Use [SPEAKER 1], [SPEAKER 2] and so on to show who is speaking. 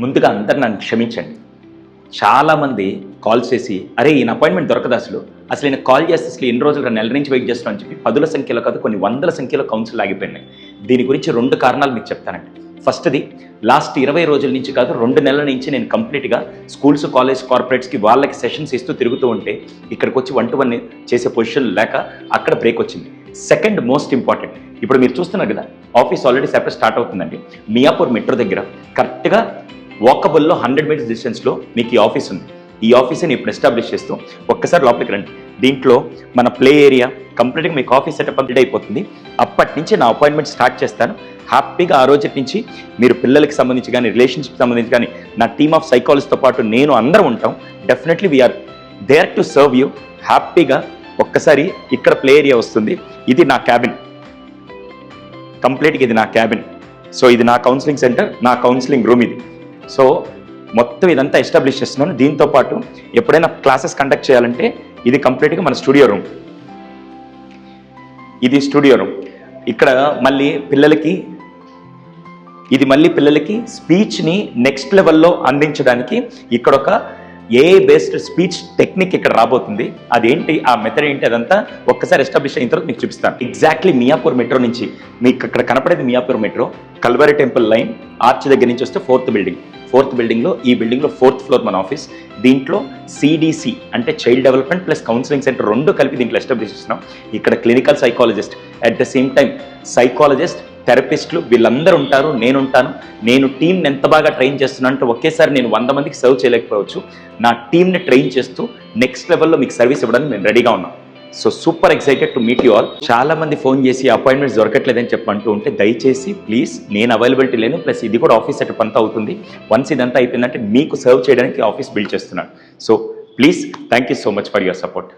[SPEAKER 1] ముందుగా అందరు నన్ను క్షమించండి. చాలామంది కాల్ చేసి అరే ఈయన అపాయింట్మెంట్ దొరకదు అసలు ఈయన కాల్ చేస్తే అసలు ఎన్ని రోజులు నెల నుంచి వెయిట్ చేస్తున్నాం అని చెప్పి పదుల సంఖ్యలో కాదు కొన్ని వందల సంఖ్యలో కౌన్సిల్ ఆగిపోయినాయి. దీని గురించి 2 కారణాలు మీకు చెప్తానండి. ఫస్ట్ది లాస్ట్ 20 రోజుల నుంచి కాదు 2 నెలల నుంచి నేను కంప్లీట్గా స్కూల్స్ కాలేజ్ కార్పొరేట్స్కి వాళ్ళకి సెషన్స్ ఇస్తూ తిరుగుతూ ఉంటే ఇక్కడికి వచ్చి 1-to-1 చేసే పొజిషన్ లేక అక్కడ బ్రేక్ వచ్చింది. సెకండ్ మోస్ట్ ఇంపార్టెంట్, ఇప్పుడు మీరు చూస్తున్నారు కదా ఆఫీస్ ఆల్రెడీ సెపరేట్ స్టార్ట్ అవుతుందండి. మియాపూర్ మెట్రో దగ్గర కరెక్ట్గా వాకబుల్లో 100 మీటర్స్ డిస్టెన్స్లో మీకు ఈ ఆఫీస్ ఉంది. ఈ ఆఫీస్ని ఇప్పుడు ఎస్టాబ్లిష్ చేస్తూ ఒక్కసారి లోపలికి రండి. దీంట్లో మన ప్లే ఏరియా కంప్లీట్గా మీకు ఆఫీస్ సెటప్ కంప్లీట్ అయిపోతుంది. అప్పటి నుంచి నా అపాయింట్మెంట్ స్టార్ట్ చేస్తాను. హ్యాపీగా ఆ రోజు నుంచి మీరు పిల్లలకి సంబంధించి కానీ రిలేషన్షిప్ సంబంధించి కానీ నా టీమ్ ఆఫ్ సైకాలజిస్ట్తో పాటు నేను అందరం ఉంటాం. Definitely we are there to serve you. హ్యాపీగా ఒక్కసారి ఇక్కడ ప్లే ఏరియా వస్తుంది. ఇది నా క్యాబిన్, కంప్లీట్గా ఇది నా క్యాబిన్. సో ఇది నా కౌన్సిలింగ్ సెంటర్, నా కౌన్సిలింగ్ రూమ్ ఇది. సో మొత్తం ఇదంతా ఎస్టాబ్లిష్ చేస్తున్నాను. దీంతో పాటు ఎప్పుడైనా క్లాసెస్ కండక్ట్ చేయాలంటే ఇది కంప్లీట్గా మన స్టూడియో రూమ్. ఇది స్టూడియో రూమ్. ఇక్కడ మళ్ళీ పిల్లలకి స్పీచ్ని నెక్స్ట్ లెవెల్లో అందించడానికి ఇక్కడ ఒక ఏఐ బేస్డ్ స్పీచ్ టెక్నిక్ ఇక్కడ రాబోతుంది. అదేంటి, ఆ మెథడ్ ఏంటి, అదంతా ఒక్కసారి ఎస్టాబ్లిష్ అయిన తర్వాత మీకు చూపిస్తాను. ఎగ్జాక్ట్లీ మియాపూర్ మెట్రో నుంచి మీకు ఇక్కడ కనపడేది Miyapur metro Calvary temple line arch దగ్గర నుంచి వస్తే 4th బిల్డింగ్లో ఈ బిల్డింగ్లో 4th ఫ్లోర్ మన ఆఫీస్. దీంట్లో సిడిసి అంటే child development plus counselling centre 2 కలిపి దీంట్లో ఎస్టాబ్లిష్ చేస్తున్నాం. ఇక్కడ clinical psychologist at the same time psychologist, థెరపిస్టులు వీళ్ళందరూ ఉంటారు. నేను టీంని ఎంత బాగా ట్రైన్ చేస్తున్నాను అంటే ఒకేసారి నేను 100 మందికి సర్వ్ చేయలేకపోవచ్చు. నా టీంని ట్రైన్ చేస్తూ నెక్స్ట్ లెవెల్లో మీకు సర్వీస్ ఇవ్వడానికి నేను రెడీగా ఉన్నాను. So super excited to meet you all. చాలా మంది ఫోన్ చేసి అపాయింట్మెంట్స్ దొరకట్లేదని చెప్పంటూ ఉంటే దయచేసి ప్లీజ్, నేను అవైలబిలిటీ లేను, ప్లస్ ఇది కూడా ఆఫీస్ సెటప్ అంతా అవుతుంది. వన్స్ ఇదంతా అయిపోయిందంటే మీకు సర్వ్ చేయడానికి ఆఫీస్ బిల్డ్ చేస్తున్నాను. So please, thank you so much for your support.